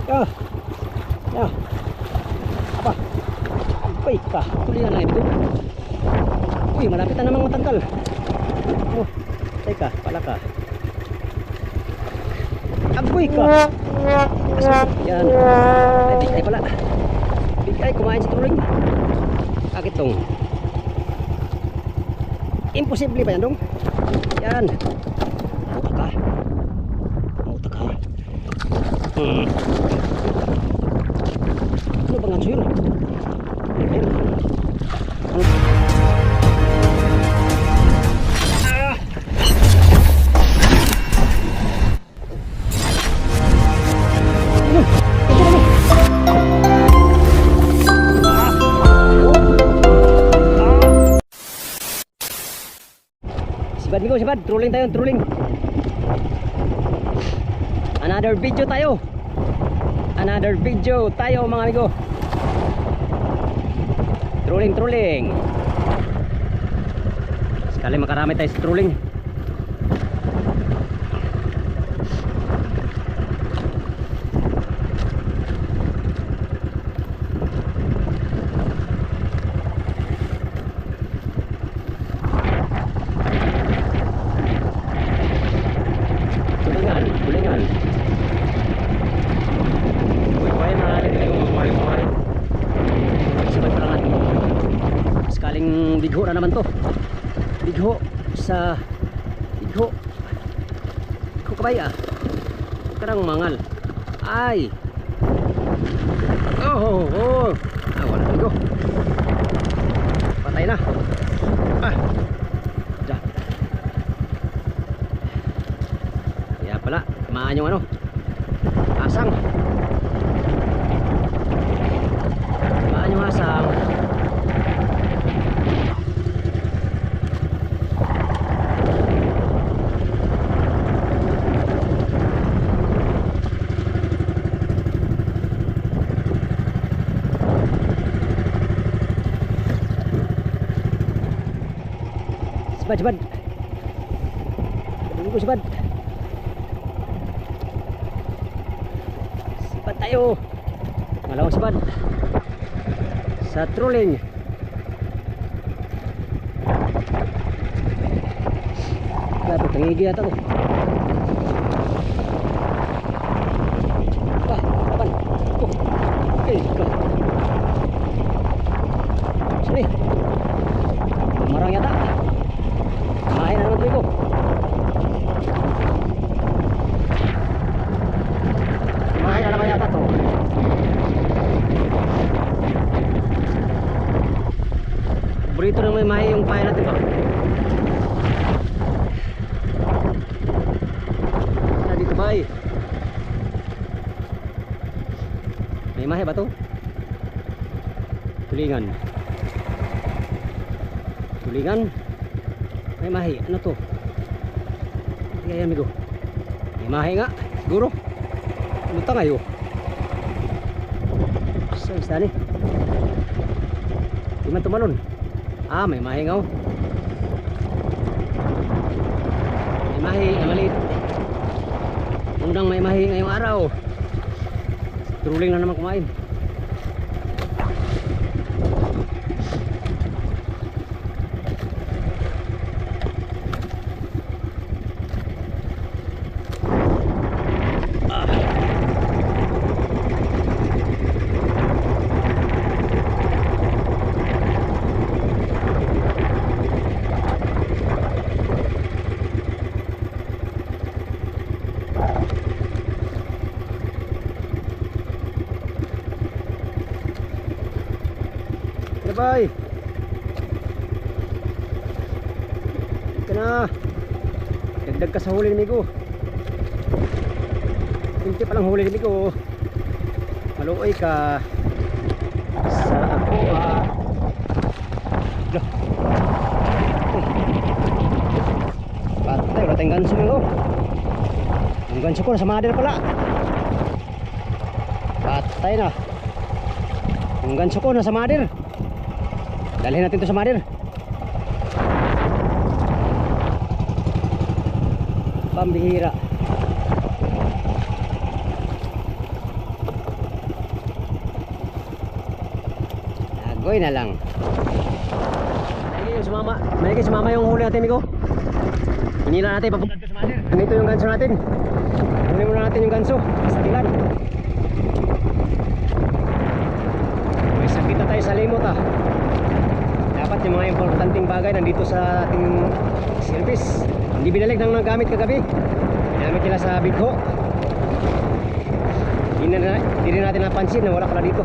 Ya. Ya. Apa? Agoy ka. Tulingan lang ito. Uy, malapit na namang matanggal. Oh, teka, pala ka. Agoy ka. Yan. Ay, big eye pala. Big eye, kumain sa tuling. Bakit dong? Imposible ba yan dong? Yan. Muta ka. Muta ka. Ano bang ganso yun? Ayun. Sibad Migo, sibad. Trolling tayo, trolling. Another video tayo. Another video tayo mga amigo. Trolling, trolling. Sekali makarami tayo sa trolling. Tulingan, tulingan. Sekaling bigho na naman to. Bigho sa bigho. Bigho kabaya. Karang mangal. Ay. Oh. Ah, wala bigho. Patay na. Ah. Diyan. Kaya pala, tamaan yung ano. Asang. Tamaan yung asang. Sibad, sibad. Tunggu sibad. Sibad tayo. Malawang sibad. Sa trolling. Dapat tangigi yata ko. Wah, kapan? Oh. Okay, go. Sini. Marang yata. Main na naman ko. Main na naman yata to. Burrito na may mahi yung pahay natin to. Na dito ba eh? May mahi ba to? Tulingan. Tulingan. May mahi, ano to? Kaya amigo. May mahi nga, siguro. Ano ta ngayon? Sa isda ni. Di man tumalon. Ah, may mahi nga. May mahi, maliit. Undang may mahi ngayong araw. Trolling na naman kumain. Bye. Ika na. Dagdag ka sa huli ni Migo. Hindi pa lang huli ni Migo. Maluoy ka sa ako Patay, wala tayong ganso Migo. Yung ganso ko nasa mother pala. Patay na. Yung ganso ko nasa mother. Dalhin natin to sa mother. Pambihira. Goy na lang. May sumama yung huli natin, amigo. Hinila natin papunta sa mother. Ganito yung ganso natin. Huli muna natin yung ganso sa tilan. May sakit na tayo sa limot ah. Dapat yung mga importanteng bagay nandito sa ating service. Hindi binalig ng gamit kagabi. Ginamit nila sa bigho. Hindi rin natin napansin na wala pala dito.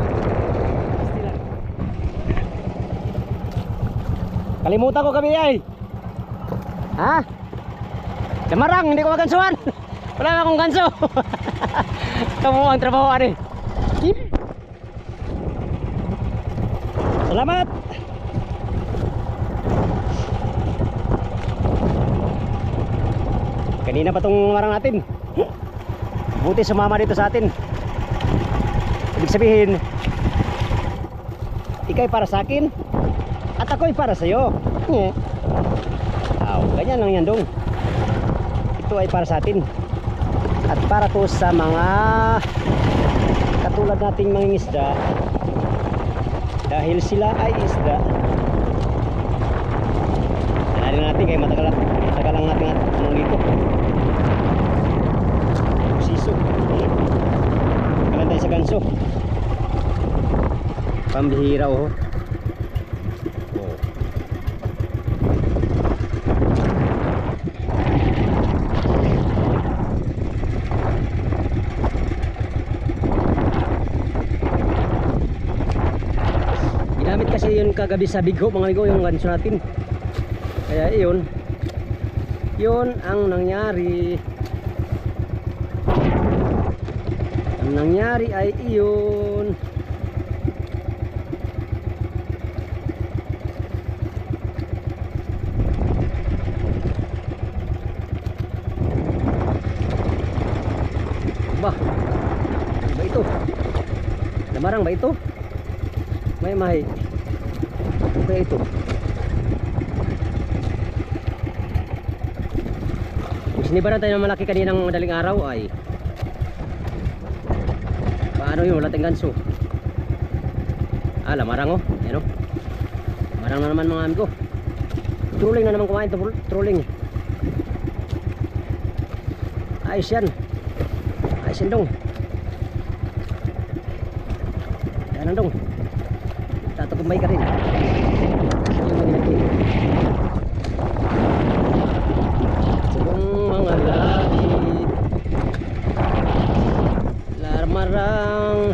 Kalimutan ko kami ay. Ha? Camarang, hindi ko magansuhan. Wala na akong ganso. Kamu ang trabaho ani. Salamat. Kanina pa tong marang natin. Buti sumama dito sa atin. Ibig sabihin, ikay para sa akin at ako'y para sa iyo. Ganyan lang yan dong. Ito ay para sa atin at para to sa mga katulad nating mangingisda, dahil sila ay isda. Dali natin kay matagal lang natin anong dito. Siso. Kalan tayo sa ganso. Pambihira oh. Ginamit kasi yun kagabi sa bigho mga amigo, yung ganso natin. Kaya yun ang nangyari. Ang nangyari ay iyon. Ba? Ano ba ito? Lamarang ba ito? May ano kaya ito? Kung sinibaran tayo ng malaki kaninang madaling araw ay paano yun? Wala tayong ganso. Lamarang oh. Yan oh. Lamarang na naman mga amigo. Trolling na naman kumain. Trolling. Ayos yan. Ayos yan dong. Yan dong. Tatakumbay ka rin. Sabong mga lapit, lamarang.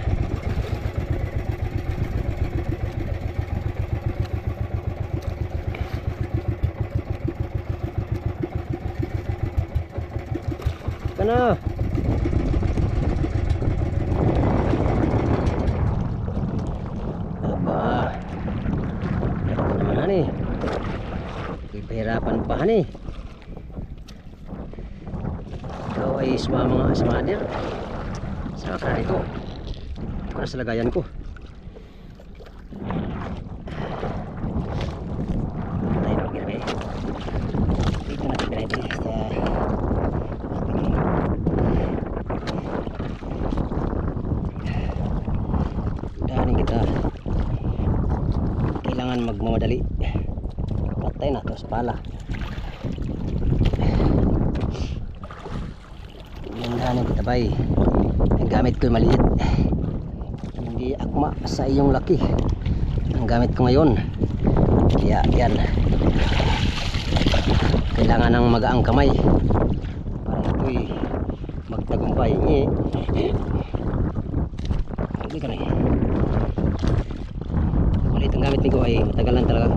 Kana pahirapan pa hani. Ikaw ay sumama nga sa mother. Saka ka rito. Ito na sa lagayan ko. Tayo na ginagay. Dito natin ginagay sa dahanin kita. Kailangan magmamadali. Patay na to sa pala. Yung kita bay. Ang gamit ko maliit. Hindi akma sa iyong laki. Ang gamit ko ngayon. Kaya yan. Kailangan ng magaang kamay para ito'y magtagumpay. Hindi ka na eh. Maliit ang gamit ko ay matagalan talaga.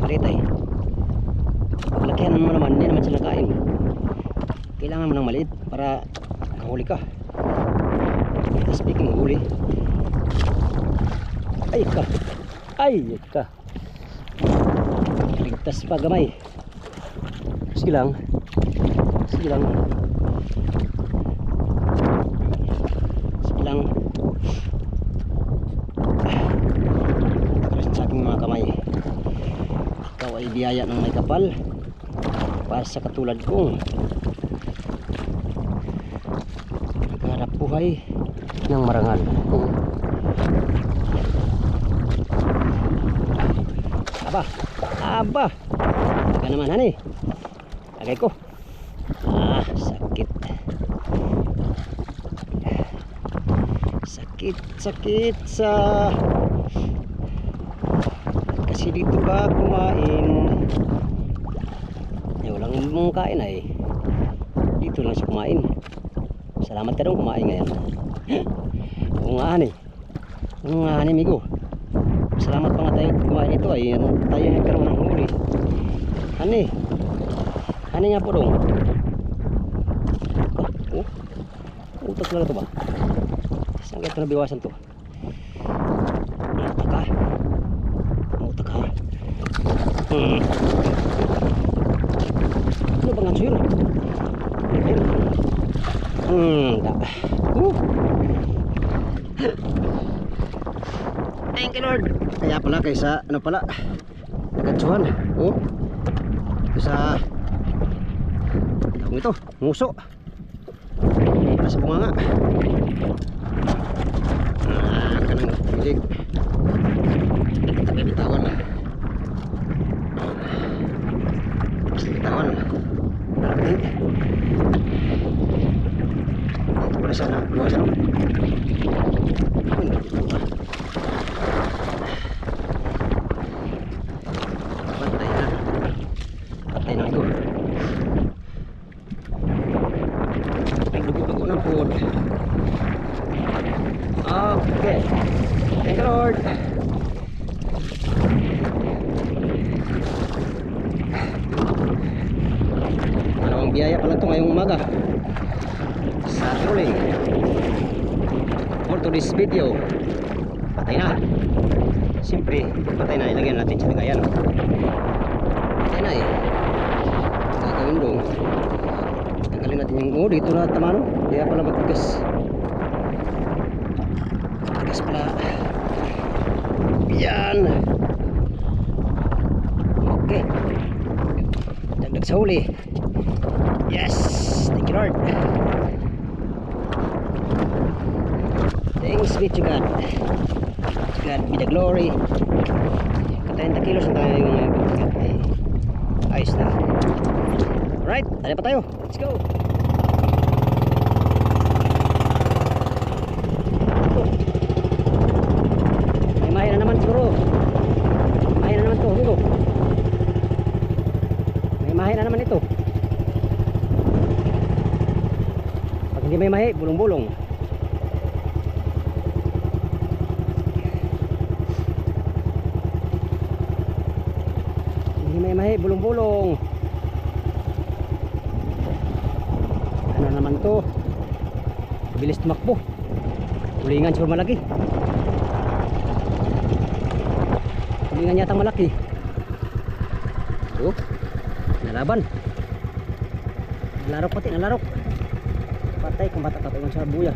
Paritay. Paglakihan mo naman, hindi naman sila kain. Kailangan mo ng maliit para kahuli ka. Speaking of huli, ay ka ligtas pa gamay. Sige lang takras sa aking mga kamay. Ikaw ay biyaya ng may kapal para sa katulad kong naghahanap buhay ng marangal. Aba. Aba. Baka naman hani. Lagay ko. Sakit. Sakit sa kasi dito ka kumain. Walang mong kain ay dito lang siya kumain. Salamat ka dong kumain ngayon. Oo nga ni amigo. Salamat pa nga tayo kumain ito ay tayo nagkaroon ng huli. Hani nga po dong. Utak lang ito ba? Saan kaya ito nabiwasan to? Utak ka. Ano bang anso yun? Thank you Lord. Kaya pala kaysa ano pala nagantsuhan. Ito sa ito, nguso. Para sa bunganga. Kanang pilig. Bitawan. Ito pala sana. Buwasan o. Patay na ito. Nagdugo-dugo ng food. Okay. Thank you Lord. Dalawang biyaya pala ito ngayong umaga sa trolling. For today's video, patay na. Siyempre, patay na. Ilagyan natin sa lagayan. Patay na gagawin dong. Tanggalin natin yung dito na tamano. Kaya pala matigas. Matigas pala. Yan. Okay. Dagdag sa huli. Yes. Thank you Lord. Thanks be to God. God be the glory. Katayin na kilos na tayo yung ayos na. Alright, tali pa tayo. Let's go. May mahin na naman siguro. Mahin na naman to. Ito. May mahin na naman ito. Pag hindi may mahi, bulong-bulong. Hindi may mahi, bulong-bulong. Ano naman to? Bilis tumakbo. Tulingan siguro malaki. Tulingan yata malaki. Nalaban. Nalarok pati, nalarok. Patay kung bata tapos sa buya.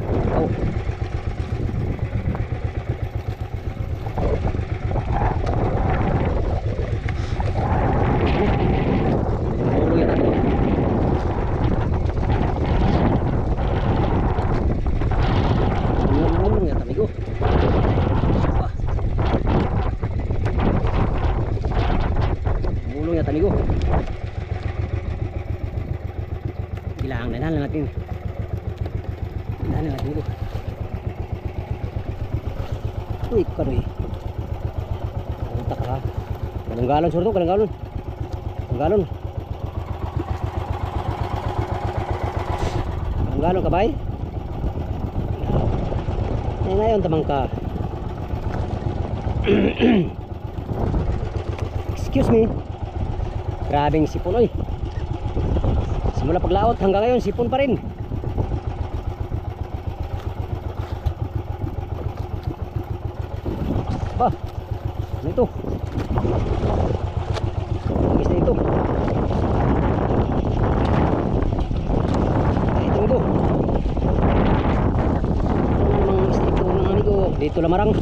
Amigo, bilang na natin. Bilang na natin ito. Uy, karoy. Punta ka. Kalang galon, surto, kalang galon. Kalang galon. Kalang galon ka, bay? Ngayon, tamang ka. Excuse me. Grabing sipon oy. Simula paglaot hanggang ngayon sipon pa rin. Ano ito? Ang isda ito. Ito. Ano namang isda ito mga amigo? Dito lamarang.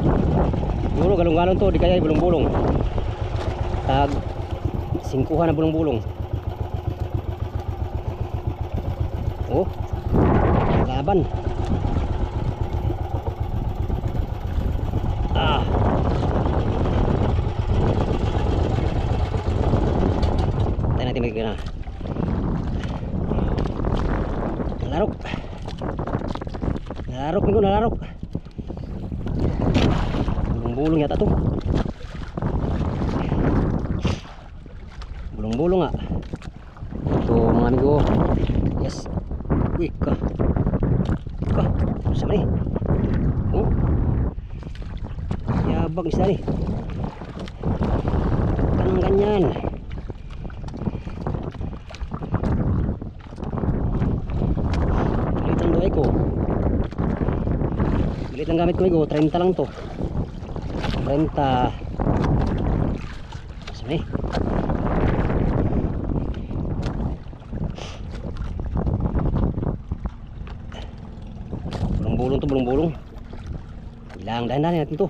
Siguro galong-galong to, di kaya bulong-bulong. Tag singkuhan na bulong-bulong. Laban. natin bigyan na. Nalarok. Nalarok minggo, nalarok. Bulong-bulong yata to. Bulong-bulong nga. So mga amigo, yes. Uy, ka. Sama ni. Oh. Yabang isda ni. Anong ganyan? Bilitan doy ko. Bilit ang gamit ko amigo, 30 lang to. 30. Sama ni. Bulong to, bulong-bulong. Ilang dahan-dahan natin to.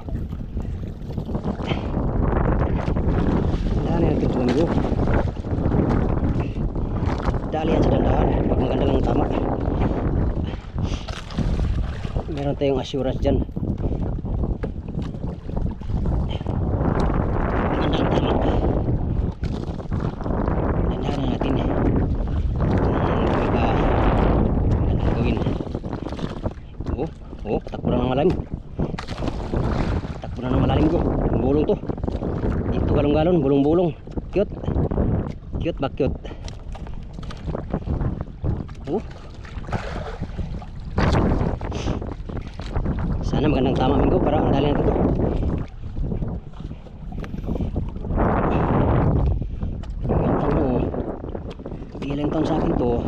Dahan natin to amigo. Dalian sa dahan-dahan pag maganda lang tama. Meron tayong assurance dyan. Magandang tama. Dahan natin magandang gawin. Oh, takbo na ng malalim. Takbo na ng malalim ko. Bulong to. Dito galong-galon, bulong-bulong. Cute. Cute ba cute? Oh. Sana magandang tama minggo para ang dali natin to. Ilang taon sa akin to.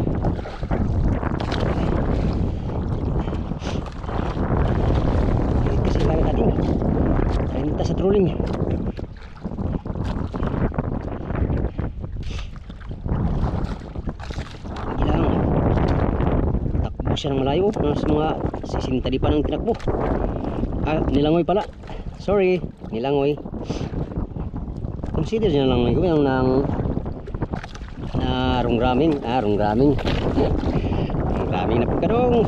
Sa trolling ilang takbo siya ng malayo sa mga 60 di pa ng tinakbo. Nilangoy pala, sorry, nilangoy. Consider niya lang yung nang rungraming rungraming na pagkarong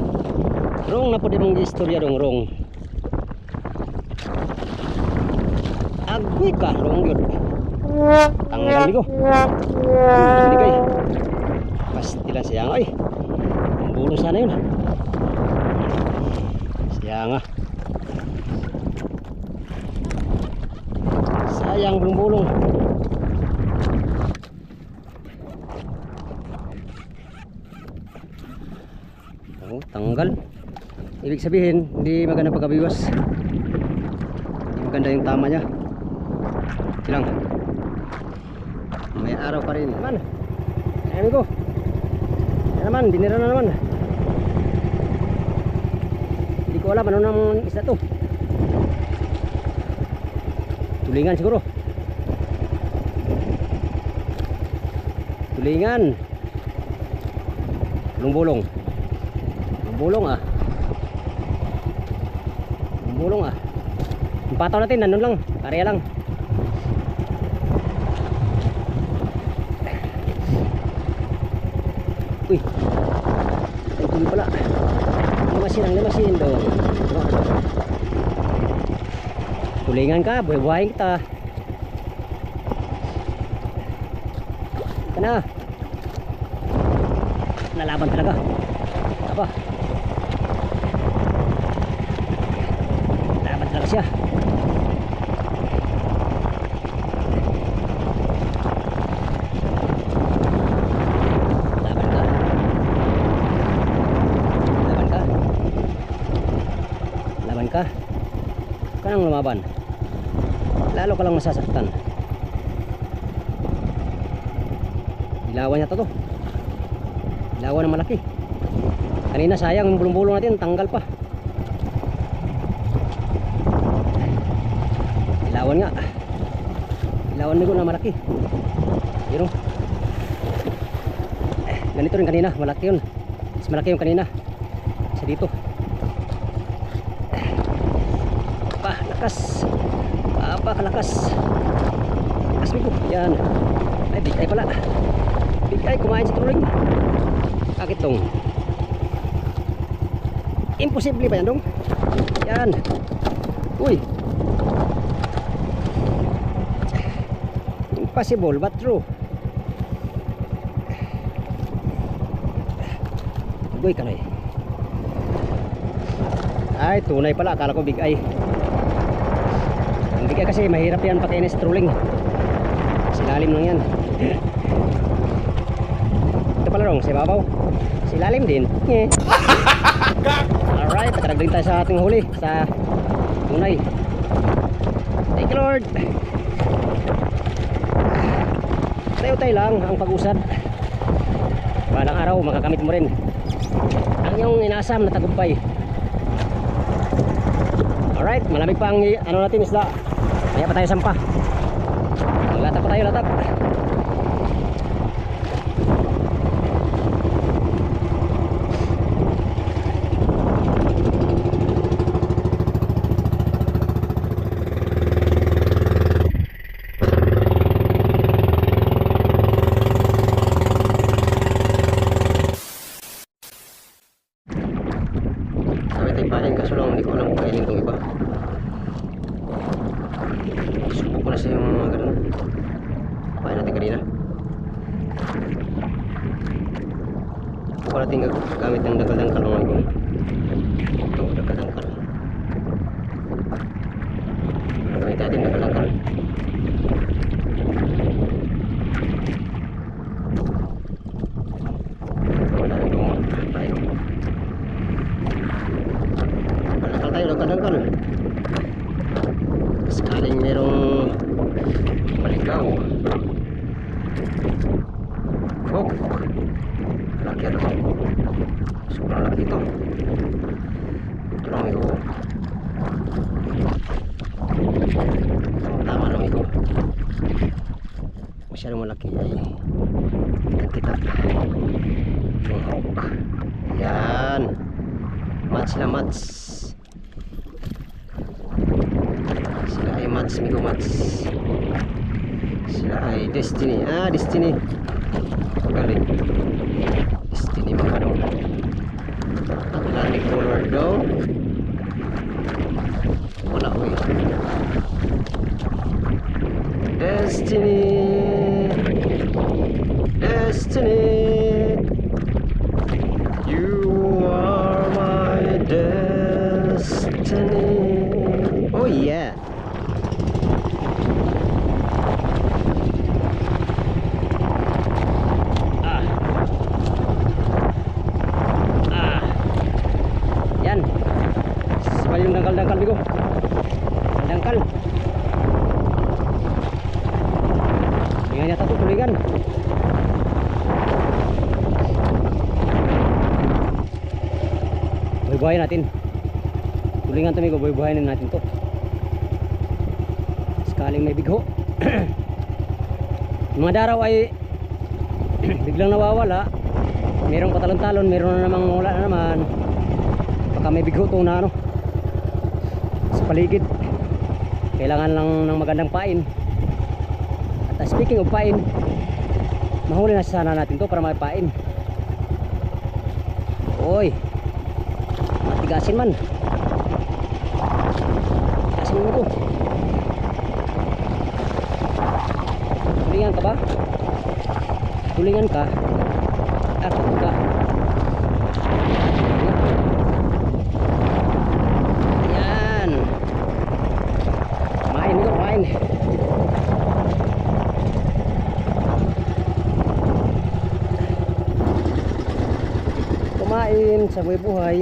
rong na po di mong istorya dong rong. Agoy ka, rong yun. Tanggal ni ko. Hindi kay. Pastilan siya nga. Ay, ang bulong sana yun. Siya nga. Sayang bulong-bulong. Oh, tanggal. Ibig sabihin, hindi maganda pagkabiwas. Hindi maganda yung tama niya. Silang may araw pa rin naman. Ayan ko. Ayan naman, binira na naman. Hindi ko alam ano nang isda to. Tulingan siguro. Tulingan. Bulong-bulong. Bulong ah. Bulong ah. Yung pataw natin, nandun lang. Area lang. Uy, ay tuloy pala. Lamasin dong. Tulingan ka, buhay-buhayin kita. Ito na. Nalaban talaga. Aba. Laban talaga siya. Ka kanang lumaban, lalo ka lang masasaktan. Ilawan niya to. Ilawan na malaki. Kanina sayang yung bulong-bulong natin, tanggal pa. Ilawan nga. Ilawan mo na malaki. Pero ganito rin kanina, malaki yun. Mas malaki yung kanina. Sa dito. Lakas. Kalakas. Lakas mo. Yan. Ay, big eye pala. Big eye, kumain sa trolling. Bakit dong? Imposible ba yan dong? Yan. Uy. Impossible but true. Agoy kanoy. Ay, tunay pala. Akala ko big eye. Ang big eye kasi mahirap yan pakinis trolling. Silalim lang yan. Ito pala rong, sa ibabaw. Silalim din. Alright, nakaragdag tayo sa ating huli. Sa tunay. Thank you Lord. Tayo-tayo lang ang pag-usad. Balang araw makakamit mo rin ang iyong inasam na tagumpay. Alright, malamig pa ang ano natin isda. Kaya pa tayo sampa. Latak pa tayo, latak. Kaso lang hindi ko alam kung kainin itong iba. Subo ko na sa yung mga ganun. Pain natin kanina. Subo ko natin gamit ng dangkal-dangkal mga ito. Ito, dangkal-dangkal. Gamit natin dangkal-dangkal. Wala na itong pain. Dangkal-dangkal. Sakaling merong maligaw. Oh, laki ito. Sobrang laki ito. Ito lang ito. Tama lang ito. Masyadong malaki ay kita. Yung hook. Yan. Mats na mats. Sila ay mats, migo mats. Sila ay destiny. Ah, destiny. Galing. Destiny mga dong. Atlantic color daw. Wala ko eh. Destiny. Destiny. You are my destiny. Oh yeah. Yan. Sabay yung dangkal-dangkal bigo. Dangkal. Tulingan yata ito, tulingan. Buhay-buhayin natin. Tulingan ito migo, buhay-buhayin natin ito. Sakaling may bigho. Mga daraw ay biglang nawawala. Merong patalon-talon, meron na namang wala na naman. Baka may bigho ito na ano sa paligid. Kailangan lang ng magandang pain. At speaking of pain, mahuli na sana natin to para may pain. Oy, matigasin man. Tigasin mo ito. Tulingan ka ba? Tulingan ka? Takot ka? Yan. Kumain ito, kumain. Kumain sa buhay-buhay.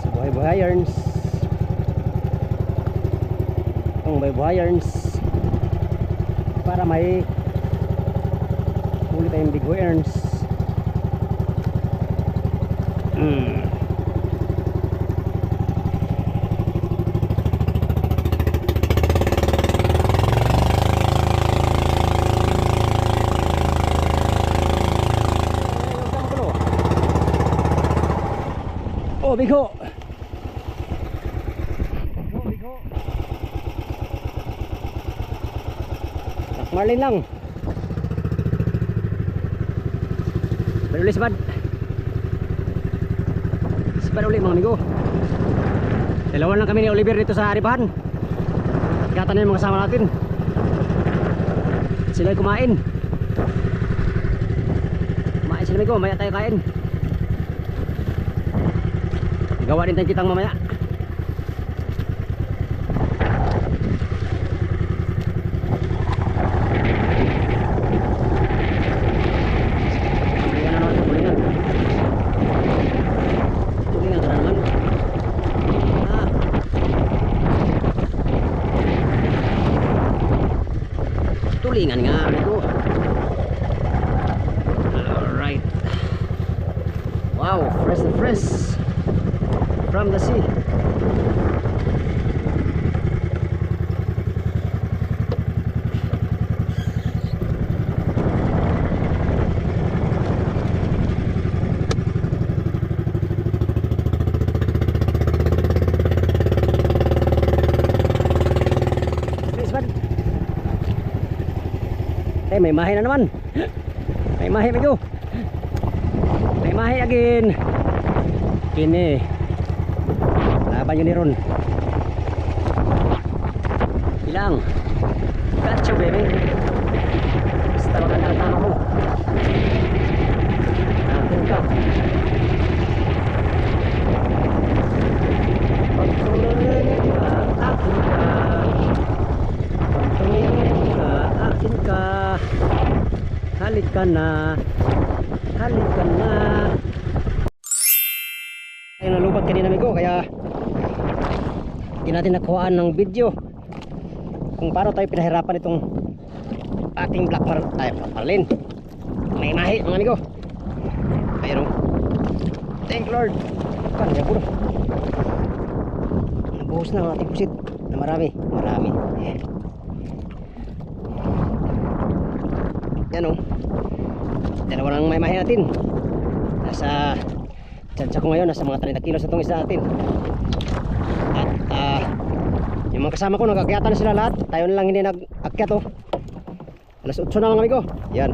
Sa buhay-buhayarns. Ang buhay-buhayarns. Para may huli tayong big earns. Oh, bigho. Oh, bigho. Marlin lang. Uli sibad. Sibad uli mga amigo. Dalawa lang kami ni Oliver dito sa Aribahan. Ikatan na yung mga kasama natin. Sila kumain. Kumain sila amigo, maya tayo kain. Gawa din tayo kitang mamaya. Tulingan nga amigo. Alright. Wow, fresh na fresh from the sea. May mahi na naman. May mahi amigo. May mahi again. Kini. Laban yun ni Ron. Ilang. Got you baby. Basta maganda ang tama mo. Natin ka. Pagtulungan ka, akin ka. Pagtulungan ka, akin ka. Halik ka na. Halik ka na. Ayun, nalubat kanina amigo, kaya hindi natin nakuhaan ng video kung paano tayo pinahirapan itong ating black marlin. May mahi mga amigo. Ayun, thank you Lord. Kan ya puro nabuhos na ang ating pusit na marami. Yan o, dalawa lang may mahi natin. Nasa tsansya ko ngayon, nasa mga 30 kilos itong isa natin. At yung mga kasama ko nag-akyatan na sila lahat. Tayo na lang hindi nag-akyat o. Alas 8 na mga amigo. Yan,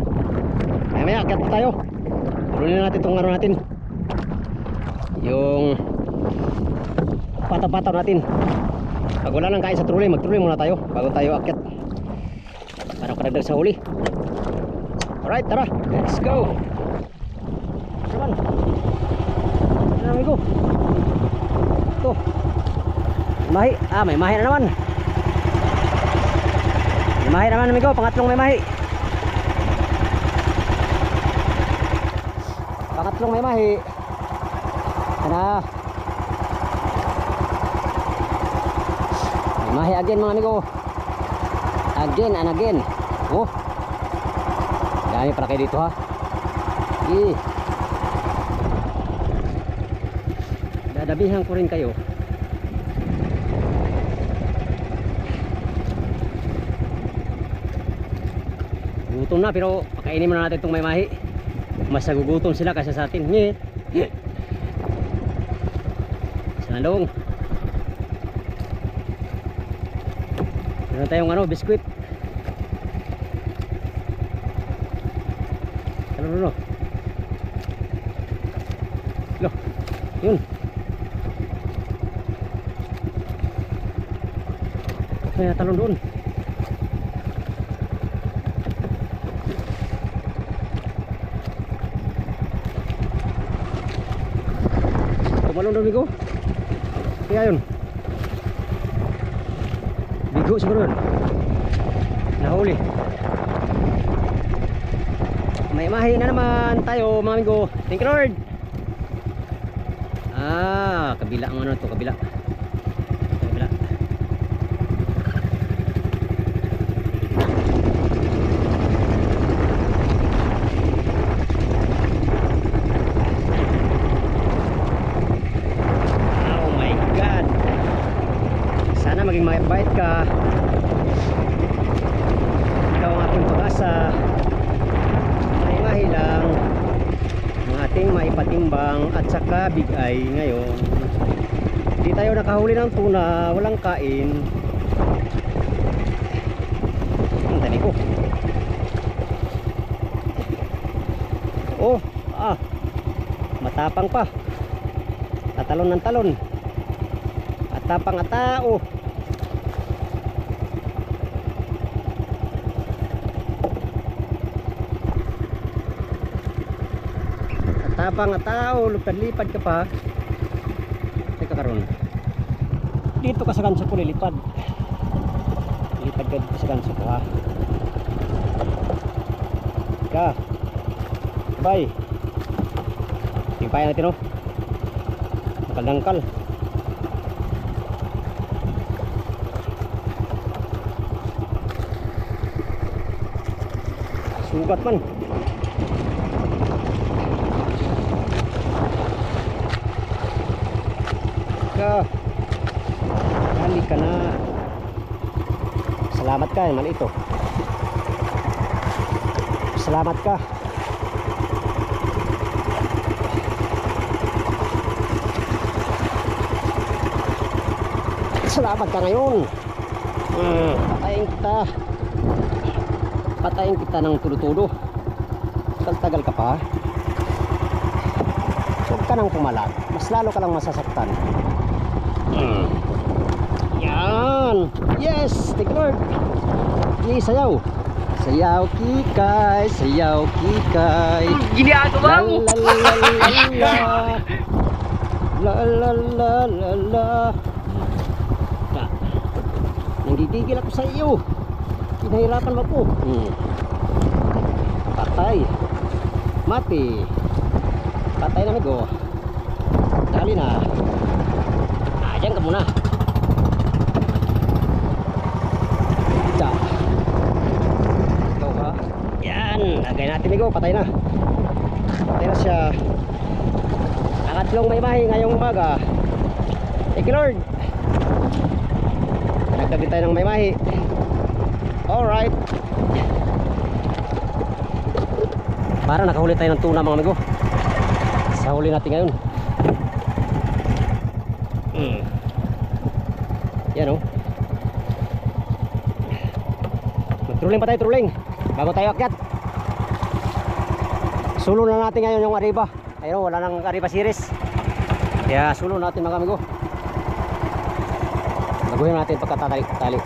maya akyat po tayo. Tuloy na natin itong ano natin, yung pataw-pataw natin. Pag wala nang kain sa truly, mag-truly muna tayo bago tayo akyat para kadagdag sa huli. Alright, tara, let's go. Come on. Ano amigo? Ito. Mahi. May mahi na naman. May mahi naman amigo, pangatlong may mahi. Pangatlong may mahi. Tara. May mahi again mga amigo. Again and again. Oh. Dami para kayo dito ha. Dadabihan ko rin kayo. Gutom na pero pakainin muna natin itong may mahi. Mas nagugutom sila kaysa sa atin. Sanalong. Meron tayong biskuit. Ano? Loh, yun. Kaya talon doon. Tumalon doon bigo. Kaya yun. Bigo siguro yun. Nahuli. May mahi na naman tayo mga amigo. Thank you Lord. Kabila ang ano to, kabila. Kabila. Oh my God. Sana maging mabait ka. Ikaw ang aking pag-asa. Lang ang ating maipatimbang at saka bigay ngayon. Hindi tayo nakahuli ng tuna, walang kain. Ang dami ko. Oh, matapang pa. Tatalon ng talon. At tapang at tao. Tapang at tao, lupad-lipad ka pa. ka karon. Dito ka sa ganso ko lilipad. Lipad ka dito sa ganso ko ha. Ka. Bye. Timpayan natin oh. Nakal-dangkal. Sugat man. Ka. Hali ka na. Salamat ka, mali ito. Salamat ka. Salamat ka ngayon. Patayin kita. Patayin kita ng tulo-tulo. Tagal ka pa. Huwag ka nang pumalag. Mas lalo ka lang masasaktan. Yan. Yes, take Lord. Okay, sayaw. Sayaw kikay, sayaw kikay. Ginagawa mo. La la la la la. Nanggigigil ako sa iyo. Pinahirapan mo po. Patay. Mati. Patay na amigo. Dali na. Diyan ka muna. Diyan. Ikaw ha. Yan. Lagay natin amigo. Patay na. Patay na siya. Nakatlong may mahi ngayong umaga. Thank you Lord. Nagkabit tayo ng may mahi. Alright. Para nakahuli tayo ng tuna mga amigo. Sa huli natin ngayon. Yan o. Magtruling pa tayo, truling bago tayo akyat. Sulo na natin ngayon yung Arriba. Ayun, wala nang Arriba series. Kaya sulo natin mga amigo. Baguhin natin pagkatatali-tali.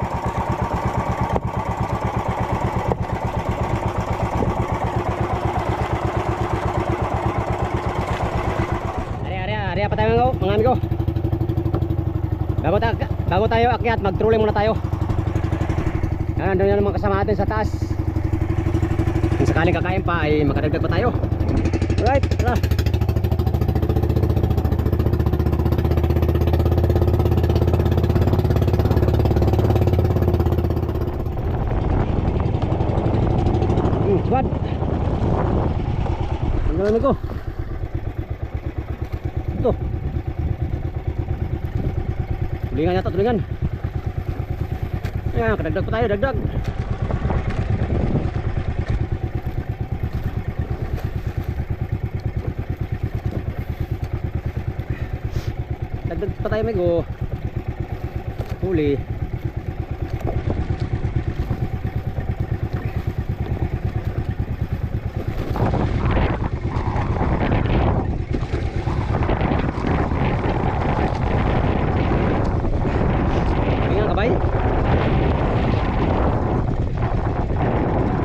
Ari pa tayo mga amigo. Bago tayo akyat, mag-trolling muna tayo. Nandun yan mga kasama natin sa taas. Kung sakaling kakain pa ay makadagdag pa tayo. Alright, tara. Cepat. Tanggalan amigo. Ito. Tulingan yata, tulingan. Ayan, kadagdag pa tayo, dagdag. Dagdag pa tayo amigo. Huli.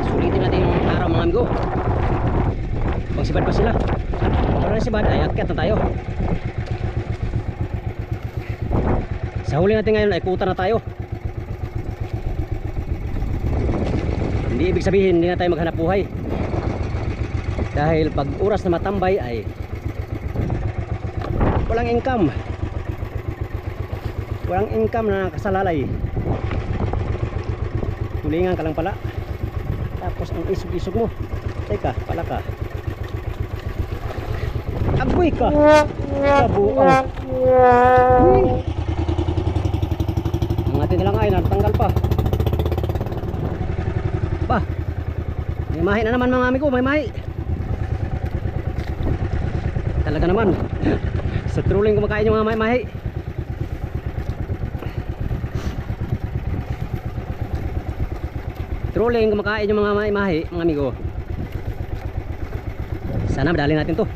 Sulitin natin yung araw mga amigo. Pag sibad pa sila. Para sibad ay akyat na tayo. Sa huli natin ngayon ay kuta na tayo. Hindi ibig sabihin hindi na tayo maghanap buhay. Dahil pag oras na matambay ay walang income. Walang income na kasalalay. Tulingan ka lang pala. Tapos ang isog-isog mo. Teka, pala ka. Agoy ka. Kabuang. Ang atin na lang ay natanggal pa. Ba. May mahi na naman mga amigo, may mahi. Talaga naman. Sa trolling kumakain yung mga mahi. Trolling kumakain yung mga mahi, mga amigo. Sana madali natin to.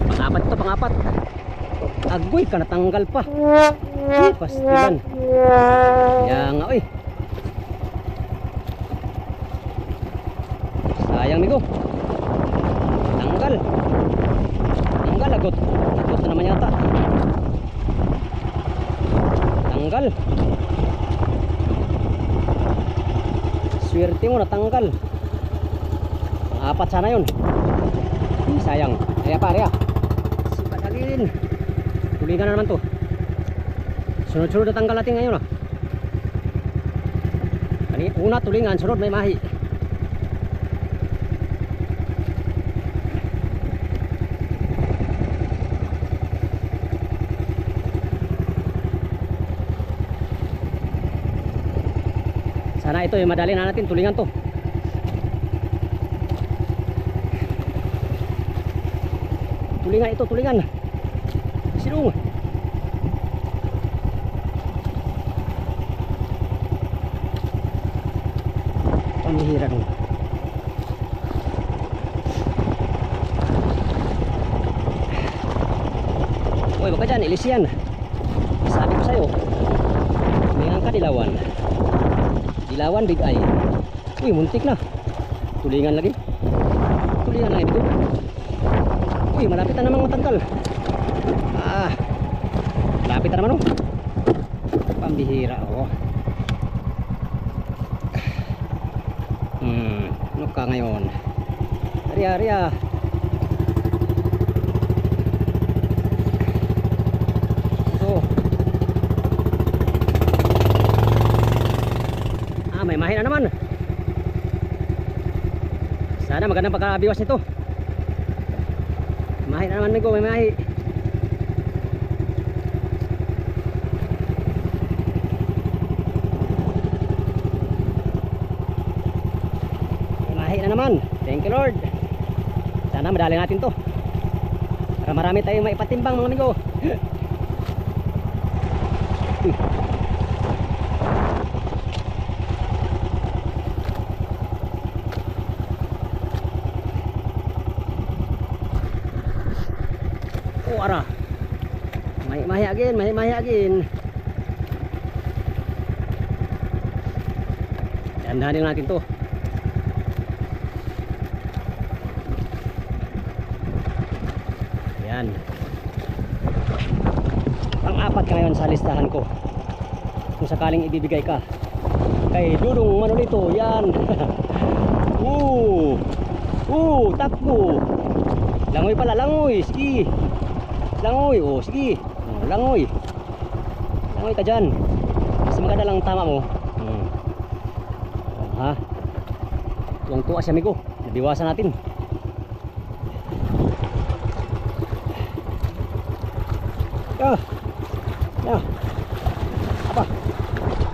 Pangapat to, pangapat. Agoy ka, natanggal pa. Pastilan. Yan nga, oy. Sayang amigo. Tanggal. Tanggal, agot. Agot na naman yata. Tanggal. Swerte mo natanggal. Pang-apat sana yun. Sayang. Kaya pare ah. Sipadalin. Tulingan na naman to. Sunod-sunod na tanggal natin ngayon ah. Una tulingan, sunod may mahi. Sana ito yung madali na natin tulingan to. Tulingan ito, tulingan. Sinong? Pamihira dong. Uy, baka dyan, ilis yan. Sabi ko sa'yo, tulingan ka dilawan. Dilawan big eye. Uy, muntik na. Tulingan lagi. Tulingan lagi dito. Uy, malapit na namang matanggal. Ah, malapit na naman oh. Pambihira oh. Ano ka ngayon? Ria. Ito. May mahi na naman. Sana magandang pagkabiwas nito. Mahi na naman Migo, may mahi. May mahi na naman. Thank you Lord. Sana madali natin to. Para marami tayong maipatimbang mga Migo. Ara. Mahi again. Dandanin natin to. Yan. Pang-apat ka ngayon sa listahan ko. Kung sakaling ibibigay ka kay Dudong Manolito, yan. Takbo. Langoy pala, langoy. Sige. Langoy, oh sige. Langoy. Langoy ka dyan. Mas maganda lang tama mo. Ha? Tuwang tuwa siya Migo. Nabiwasan natin. Apa?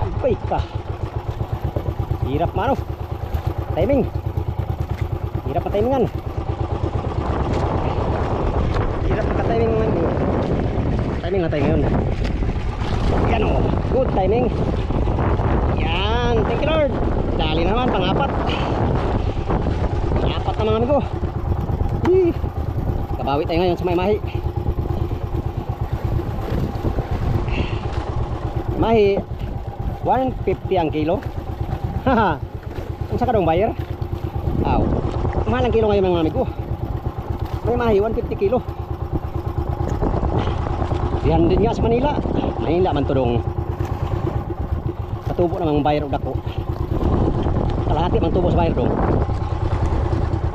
Ampay ka. Hirap mano. Timing. Hirap na timingan. Timing naman yun. Timing na tayo ngayon. Yan o. Good timing. Yan. Thank you Lord. Dali naman. Pang-apat. Pang-apat na mga amigo. Kabawi tayo ngayon sa may mahi. Mahi 150 ang kilo. Haha. Ang saka dong buyer. Aw. Mahal ang kilo ngayon mga amigo. May mahi 150 kilo. Yan din nga sa Manila. Manila man to dong. Katubo namang bayar og dako. Kalahati man tubo sa bayar dong.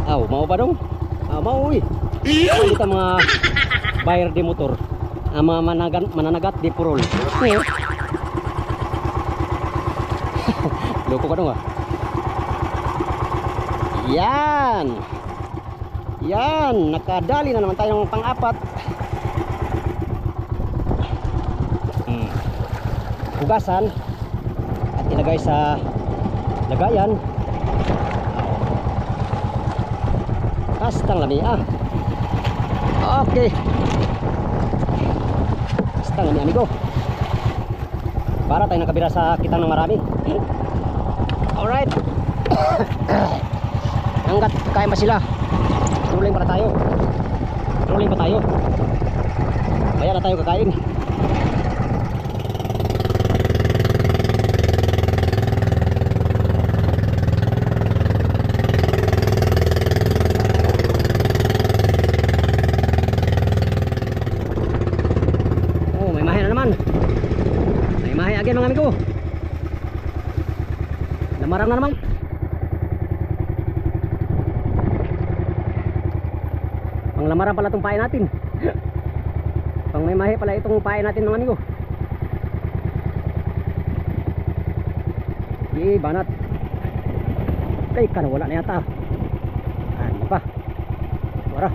Aw, mao ba dong? Mao uy. Dito mga bayar di motor. Mga mananagat di purol. Loko ka dong ah. Yan, nakadali na naman tayo ng pang-apat. Hugasan at ilagay sa lagayan. Kastang lami ah. Okay. Kastang lami amigo. Para tayo nakabira sa kitang ng marami. Alright. Hanggat kaya pa sila, trolling pa tayo. Kaya na tayo kakain. mga amigo. Lamarang na naman. Pang lamaran pala itong pain natin. Pang may mahi pala itong pain natin mga amigo. Banat. Ay, kan wala na yata. Ano pa? Wara.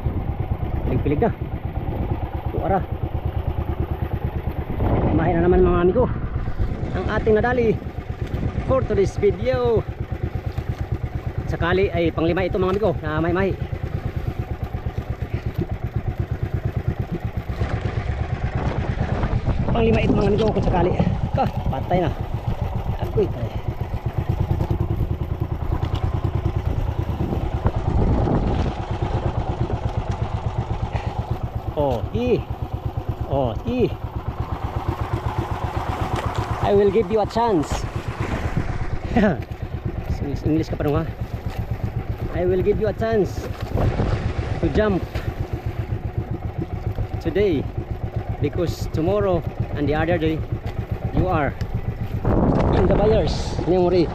Pilig-pilig na. Wara. Mahin na naman mga amigo ang ating nadali for today's video. Sakali ay panglima ito mga amigo na may mahi. Panglima ito mga amigo kung sakali. Patay na. Agoy tayo. I will give you a chance. English ka pa nung ha. I will give you a chance to jump today, because tomorrow and the other day you are in the buyers memory.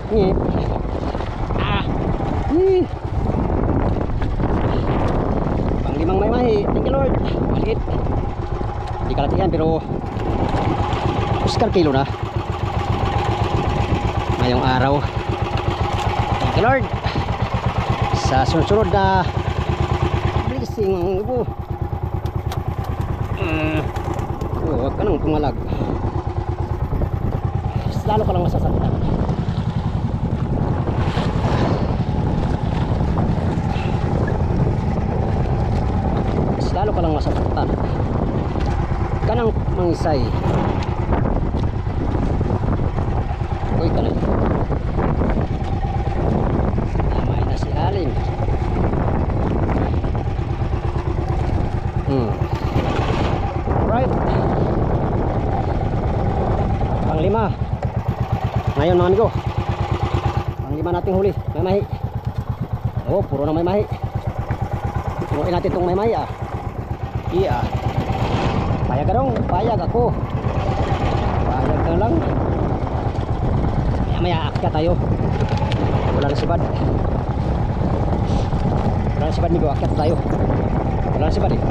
Panglimang may mahi. Thank you Lord. Maliit. Hindi kalatihan pero Oscar kilo na ngayong araw. Thank you Lord sa sunod na blessing po. Huwag ka nang pumalag, lalo ka lang masasaktan. Lalo ka lang masasaktan. Kanang mangisay. Uy, kanay. Namay na si Aling. Right. Panglima. Ngayon mga amigo. Panglima nating huli. May mahi. Oh, puro na may mahi. Punuin natin itong may mahi ah. Iya. Payag ka dong. Payag ako. Payag ka lang. Maya akyat tayo. Wala na sibad. Wala na sibad migo. Akyat tayo. Wala na sibad eh.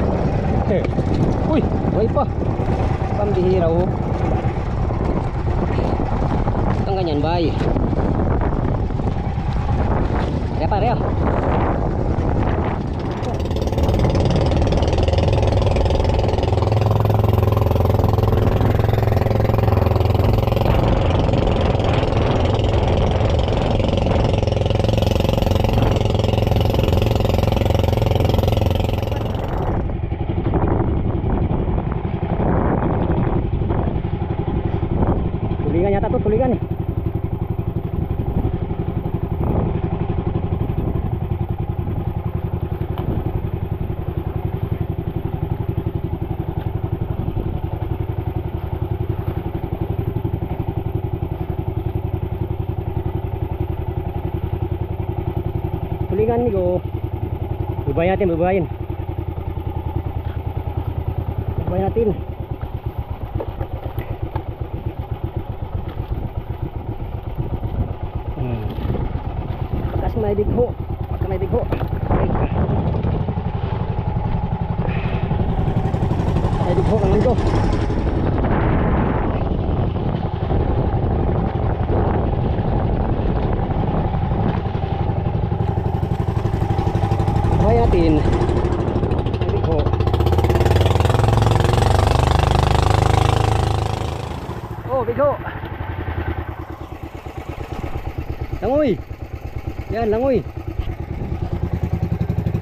Uy, buhay pa. Pambihira oh. Ang ganyan bay. Kaya pa rin. Tulingan yata tuh, tulingan nih. Tulingan nih go. Bubayin natin, bubayin. Bubayin natin. May bigho, pagka may bigho. May bigho kangan ko. Buhay natin. May bigho. Oh, bigho. Langoy. Yan, langoy.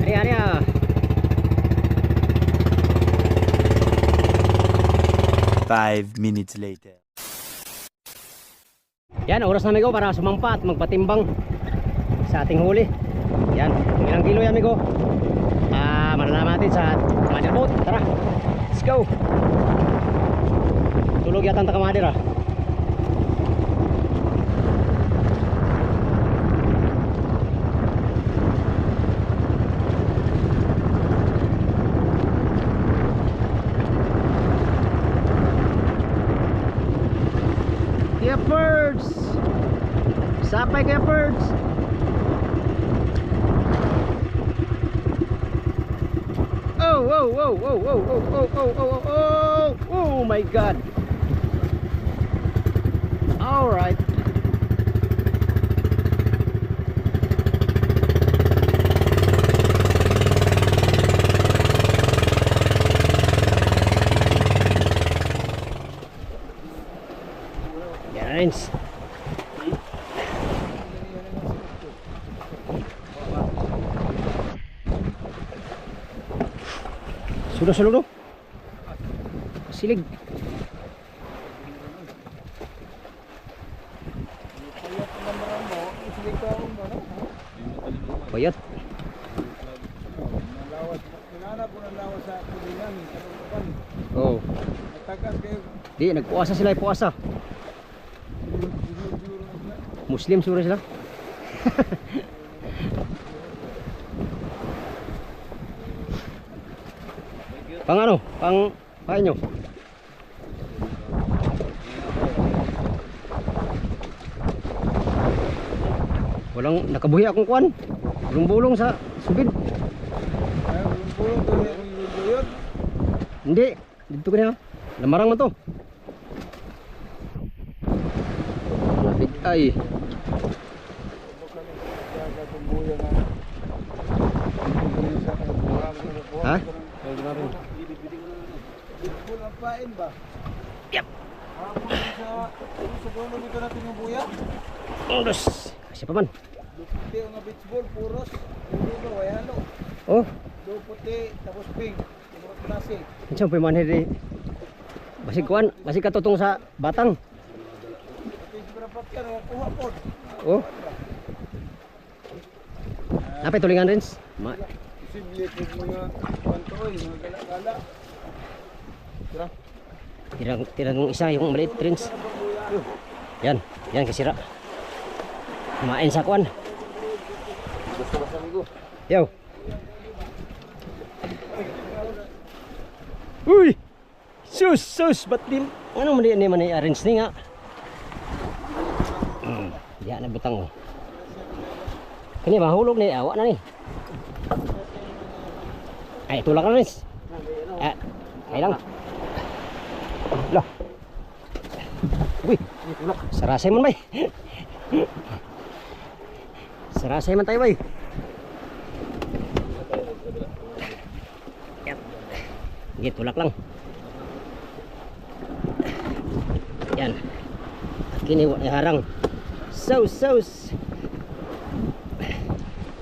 Ari-ari ah. Five minutes later. Yan, oras na amigo para sumampa at magpatimbang sa ating huli. Yan, kung ilang kilo yan amigo. Malalaman natin sa kamadir boat. Tara, let's go. Tulog yata ang kamadir ah. Yep. yards. Oh, oh, oh, oh, oh, oh, oh, oh, oh, oh, oh my God. All right. Yan, Rins. Sulong-sulong, no? Silig. Bayat. Nanap ko ng lawas sa tulingan. Oh. Nagtakas kayo. Di, nagpuasa sila, puasa. Muslim siguro sila. Pang ano? Pang pain nyo? Walang nakabuhi akong kuan. Bulong-bulong sa subid. Ayaw, bulong to niya kung yun. Hindi, dito ko na. Lamarang man to. Lapit ay. Ha? Bulang pain ba? Yep. Sa dulo dito natin yung buya. Ondos. Kasi pa man. Puti nga beach ball, puros. Puro ba, wayalo. Oh, Do puti, tapos pink. Tumurot klase. insang payman di. Basig kuan, basig katutong sa batang. Ito yung brapat yan, kuha po. Oh. Napay tulingan rin. Posible kung mga pantoy, mga gala-gala. Tira. Tirang isa yung maliit Prince. Yan, yan kasira. Kumain sa kuan. Basta-basta minggu. Yo. Uy! Sus! Ba't di... Ano man ni arrange ni nga? Yan na butang oh. Kini mahulog ni, awa na ni. Ay, tulak na rin. Ay lang. Lah. Uy, sarasay man bay. Sarasay man tayo bay. Sige, tulak lang. Yan. Kini harang. Saus.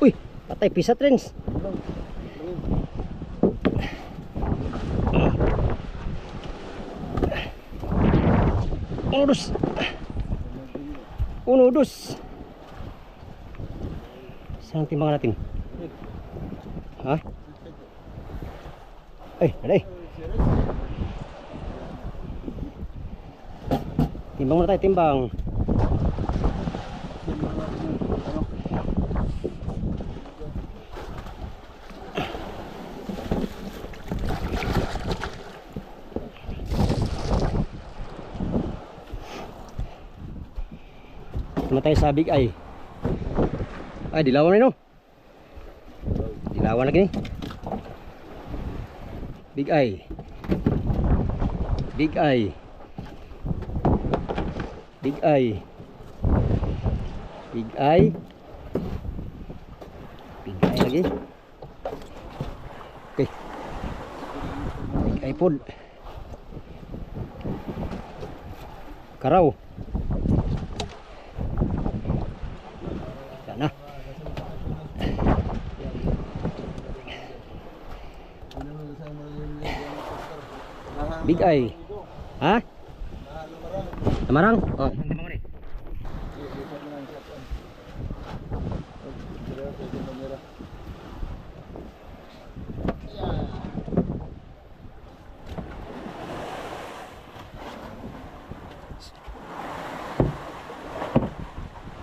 Uy, patay pisat rin. Uno, dos. Saan timbangan natin? Ha? Ay. Timbang muna tayo, timbang. Ito tayo sa Big Eye. Ay, dilawan na no? Dilawan lagi nih. Big Eye. Big Eye. Big Eye. Big Eye. Big Eye lagi. Oke. Big Eye pod. Karau. Sana. Big Eye. Ha? Tamarang? Oh.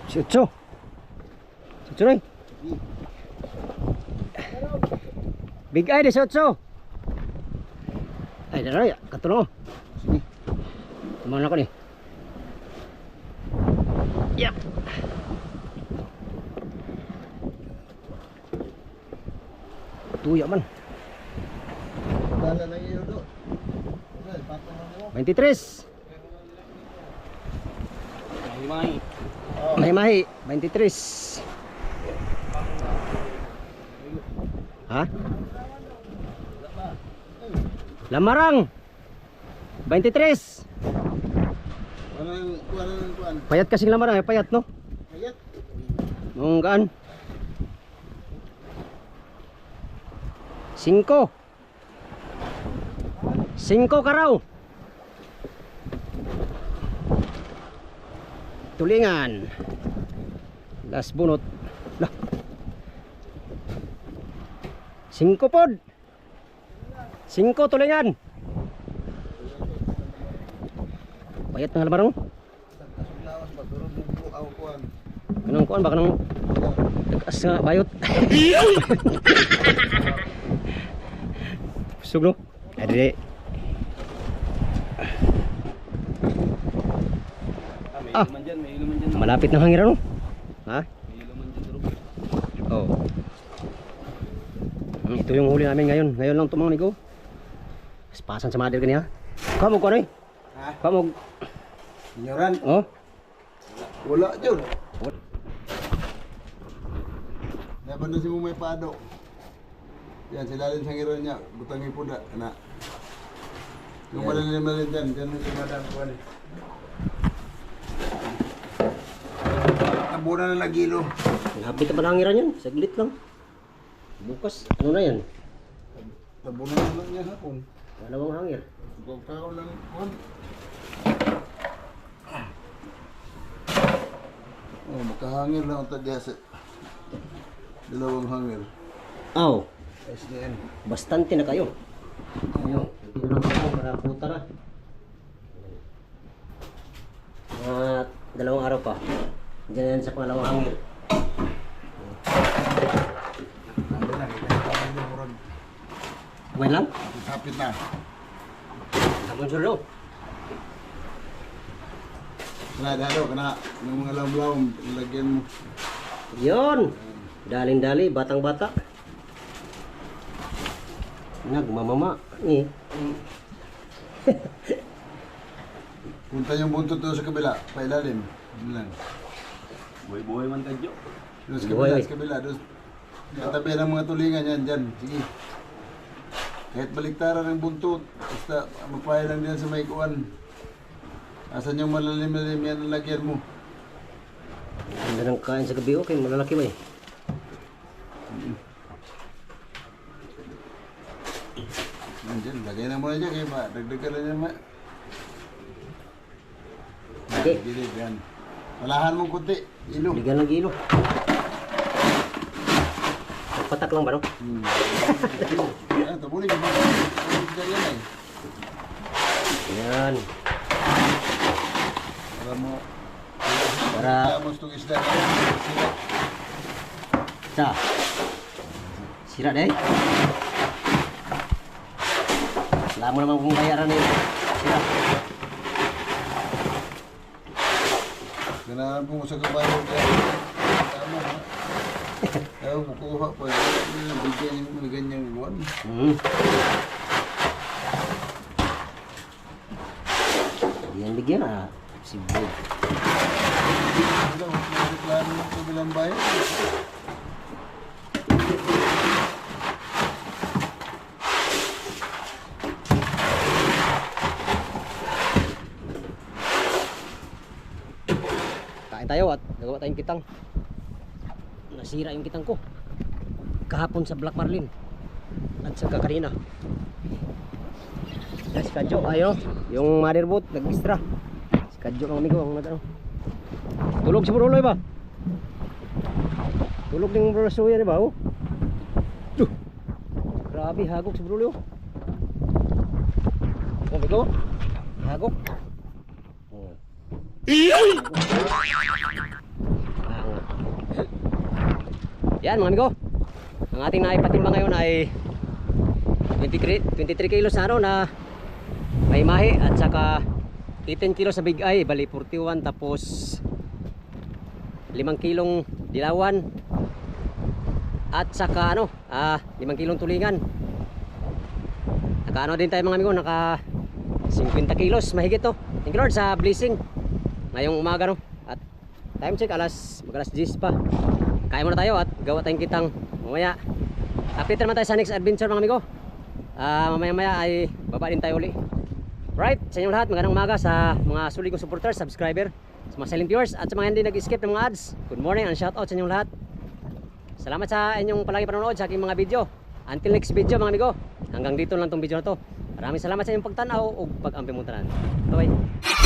Si Utso. Si Utso rin. Big Eye di si Utso. Ay, daray, katulong. Sige. Tumangan ako ni. Yep. tuya man. Dala na iyo do. Okay, patong mo. 23. May mahi, 23. Ha? Lamarang 23. Kuan. Payat kasing lamarang, ay payat no? Ayat. Nung gaan 5 karaw. Tulingan. Las bunot. Lah. 5 pod. 5 tulingan. Payat ng lamarang. Lawas ba durog mo aw kuan. Kanang kuan ba kanang tagas nga bayot. Busog no? Ade. Ah, malapit ng hangin no? Ha? Oh. Ito yung huli namin ngayon. Ngayon lang ito mga amigo. Paspasan sa mother kaniya. Kamog ko ano eh? Ha? Kamog. Inyoran. Oh? Wala jud. Dapat na si mo may pado. Yan, silalim sa ngiron niya. Butang ipuda. Anak. Yung malalim dyan. Dyan mo si madam kuan eh. Tabunan na nagilo. Hapit na panangiran yan. Saglit lang. Bukas. Ano na yan? Tabunan na lang niya hapon. Dalawang hangir. Pagkakaw lang kuan. Oh, makahangir lang ang tagya sa dalawang hangir. Aw. SDN. Bastante na kayo. Ayun. Hindi na lang ako para puta na. Dalawang araw pa. Diyan yan sa pangalawang hangir. Ano na, kita na murag. Kumain lang? Kapit na. Sabon suro. Kana dalo kana ng mga lawlaw ilagyan mo. Yun. Daling-dali. Batang-bata. Nagmamama. Eh. Punta yung buntot doon sa kabila, pailalim. Yun lang. Buhay-buhay man kadyo. Doon sa Buhay. kabila, sa kabila. Doon katabi ng mga tulingan yan, dyan. Sige. Kahit baliktaran ng buntot, basta mapaya lang diyan sa may kuwan. Asan yung malalim-lalim yan ang lagyan mo? Ganda ng kain sa gabi. Okay, malalaki ba eh? Diyan, lagay na muna dyan. Kaya dagdagan na dyan. Okay. Gilid yan. Malahan mong kunti. Ilo. Bigyan ng gilo. Patak lang ba no? Yan, tabuli ka ba? Tabuli yan eh. Yan. Para mo. Para Kaya mo itong isda. Sila. sa sira deh. Lama naman kung bayaran eh. Sira. Ganahan po sa kabayo dyan. Tama ha. Ayaw kukuha pa. Bigyan yung mga ganyang iwan. Bigyan ah. Sibuk. Wala, reklamo ng kabilang bayan. Kain tayo at nagawa tayong kitang. Nasira yung kitang ko. Kahapon sa Black Marlin. At saka kanina. Si Kadyo, ayun. Yung motherboard, nag-extra. Si Kadyo ng amigo, ang nag-ano. Tulog si Bruloy ba? Tulog ng Bruloy yan ba? Oh. Duh. Grabe, hagok si Bruloy. Oh, amigo. Hagok. Oh. Yan mga amigo. Ang ating naipatimbang ngayon ay 23 kilos na araw na may mahi at saka 18 kilos sa big eye, bali 41, tapos 5 kilong dilawan, at saka 5 kilong tulingan. Naka din tayo mga amigo, naka 50 kilos mahigit to. Thank you Lord sa blessing ngayong umaga at time check alas 10 pa. Kaya muna tayo at gawa tayong kitang mamaya. Update naman tayo sa next adventure mga amigo. Mamaya ay baba din tayo uli. Right, sa inyong lahat magandang umaga sa mga sulit kong supporters, subscriber, sa mga silent viewers at sa mga hindi nag-skip ng mga ads. Good morning and shout out sa inyong lahat. Salamat sa inyong palagi panonood sa aking mga video. Until next video mga amigo. Hanggang dito lang tong video na to. Maraming salamat sa inyong pagtanaw o pag-ampimuntanan. Bye bye.